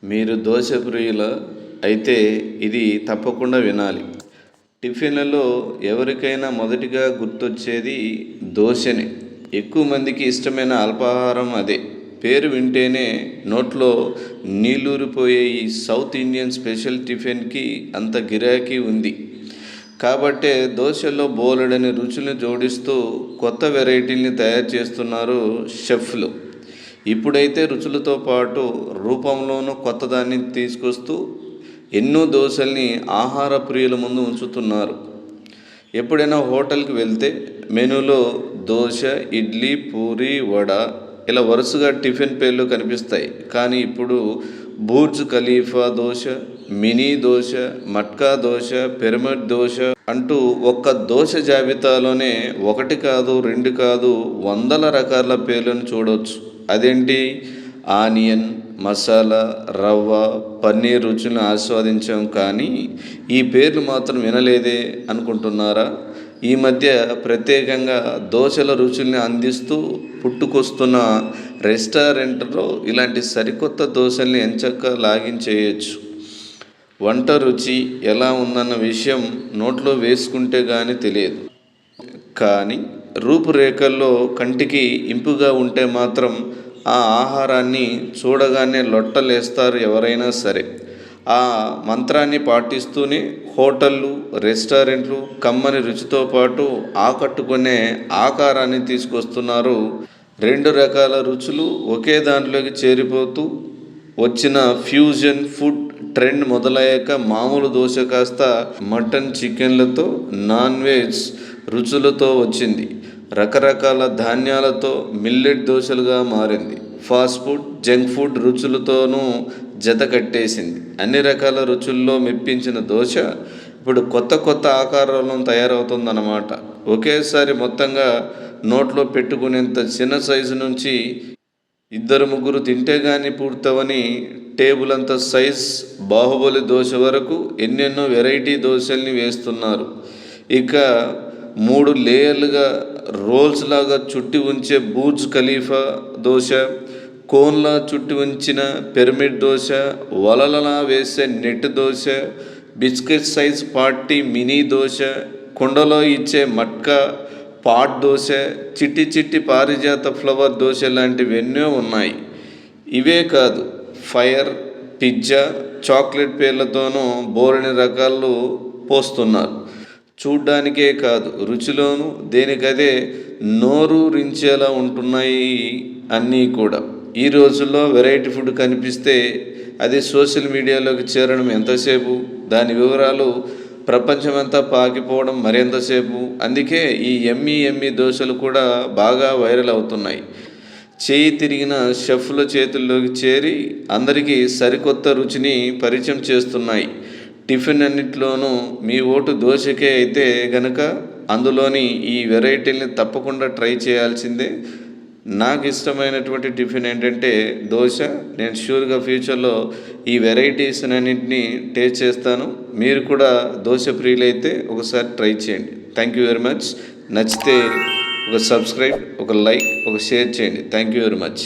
మీరు దోశ ప్రియుల అయితే ఇది తప్పకుండా వినాలి. టిఫిన్లలో ఎవరికైనా మొదటిగా గుర్తొచ్చేది దోశనే. ఎక్కువ మందికి ఇష్టమైన అల్పాహారం అదే. పేరు వింటేనే నోట్లో నీళ్ళూరిపోయే ఈ సౌత్ ఇండియన్ స్పెషల్ టిఫిన్కి అంత గిరాకీ ఉంది. కాబట్టే దోశల్లో బోలెడని రుచులను జోడిస్తూ కొత్త వెరైటీల్ని తయారు చేస్తున్నారు షెఫ్లు. ఇప్పుడైతే రుచులతో పాటు రూపంలోనూ కొత్తదాన్ని తీసుకొస్తూ ఎన్నో దోశల్ని ఆహార ప్రియుల ముందు ఉంచుతున్నారు. ఎప్పుడైనా హోటల్కి వెళ్తే మెనూలో దోశ, ఇడ్లీ, పూరి, వడ ఇలా వరుసగా టిఫిన్ పేర్లు కనిపిస్తాయి. కానీ ఇప్పుడు బూర్జ్ ఖలీఫా దోశ, మినీ దోశ, మట్కా దోశ, పిరమిడ్ దోశ అంటూ ఒక్క దోశ జాబితాలోనే ఒకటి కాదు, రెండు కాదు, వందల రకాల పేర్లను చూడవచ్చు. అదేంటి, ఆనియన్, మసాలా, రవ్వ, పన్నీర్ రుచులను ఆస్వాదించాం, కానీ ఈ పేర్లు మాత్రం వినలేదే అనుకుంటున్నారా? ఈ మధ్య ప్రత్యేకంగా దోశల రుచుల్ని అందిస్తూ పుట్టుకొస్తున్న రెస్టారెంట్లో ఇలాంటి సరికొత్త దోశల్ని ఎంచక్కా లాగించేయచ్చు. వంట రుచి ఎలా ఉందన్న విషయం నోట్లో వేసుకుంటే కానీ తెలియదు. కానీ రూపురేఖల్లో కంటికి ఇంపుగా ఉంటే మాత్రం ఆ ఆహారాన్ని చూడగానే లొట్టలేస్తారు ఎవరైనా సరే. ఆ మంత్రాన్ని పాటిస్తూనే హోటళ్ళు, రెస్టారెంట్లు కమ్మని రుచితో పాటు ఆకట్టుకునే ఆకారాన్ని తీసుకొస్తున్నారు. రెండు రకాల రుచులు ఒకే దాంట్లోకి చేరిపోతూ వచ్చిన ఫ్యూజన్ ఫుడ్ ట్రెండ్ మొదలయ్యాక మామూలు దోశ కాస్త మటన్, చికెన్లతో, నాన్ వెజ్ రుచులతో వచ్చింది. రకరకాల ధాన్యాలతో మిల్లెట్ దోశలుగా మారింది. ఫాస్ట్ ఫుడ్, జంక్ ఫుడ్ రుచులతోనూ జత కట్టేసింది. అన్ని రకాల రుచుల్లో మెప్పించిన దోశ ఇప్పుడు కొత్త కొత్త ఆకారాలను తయారవుతుందన్నమాట. ఒకేసారి మొత్తంగా నోట్లో పెట్టుకునేంత చిన్న సైజు నుంచి ఇద్దరు ముగ్గురు తింటే కానీ పూర్తవని టేబుల్ అంత సైజ్ బాహుబలి దోశ వరకు ఎన్నెన్నో వెరైటీ దోశల్ని వేస్తున్నారు. ఇక 3 లేయర్లుగా రోల్స్ లాగా చుట్టి ఉంచే బూర్జ్ ఖలీఫా దోశ, కోన్లా చుట్టి ఉంచిన పిరమిడ్ దోశ, వలలలా వేసే net dosa, biscuit size party mini dosa, కుండలో ఇచ్చే మట్కా పాట్ దోశ, చిట్టి చిట్టి పారిజాత ఫ్లవర్ దోశ లాంటివి ఎన్నో ఉన్నాయి. ఇవే కాదు, ఫైర్, పిజ్జా, చాక్లెట్ పేర్లతోనూ బోలెడని రకాలు పోస్తున్నారు. చూడ్డానికే కాదు, రుచిలోనూ దేనికదే నోరూరించేలా ఉంటున్నాయి అన్నీ కూడా. ఈ రోజుల్లో వెరైటీ ఫుడ్ కనిపిస్తే అది సోషల్ మీడియాలోకి చేరడం ఎంతసేపు, దాని వివరాలు ప్రపంచమంతా పాకిపోవడం మరెంతసేపు. అందుకే ఈ ఎమ్మి దోశలు కూడా బాగా వైరల్ అవుతున్నాయి. చేయి తిరిగిన షెఫ్ల చేతుల్లోకి చేరి అందరికీ సరికొత్త రుచిని పరిచయం చేస్తున్నాయి. టిఫిన్ అన్నిట్లోనూ మీ ఓటు దోశకే అయితే గనక అందులోని ఈ వెరైటీల్ని తప్పకుండా ట్రై చేయాల్సిందే. నాకు ఇష్టమైనటువంటి టిఫిన్ ఏంటంటే దోశ. నేను షూర్గా ఫ్యూచర్లో ఈ వెరైటీస్ అన్నింటినీ టేస్ట్ చేస్తాను. మీరు కూడా దోశ ప్రియులైతే ఒకసారి ట్రై చేయండి. Thank you very much. నచ్చితే ఒక సబ్స్క్రైబ్, ఒక లైక్, ఒక షేర్ చేయండి. Thank you very much.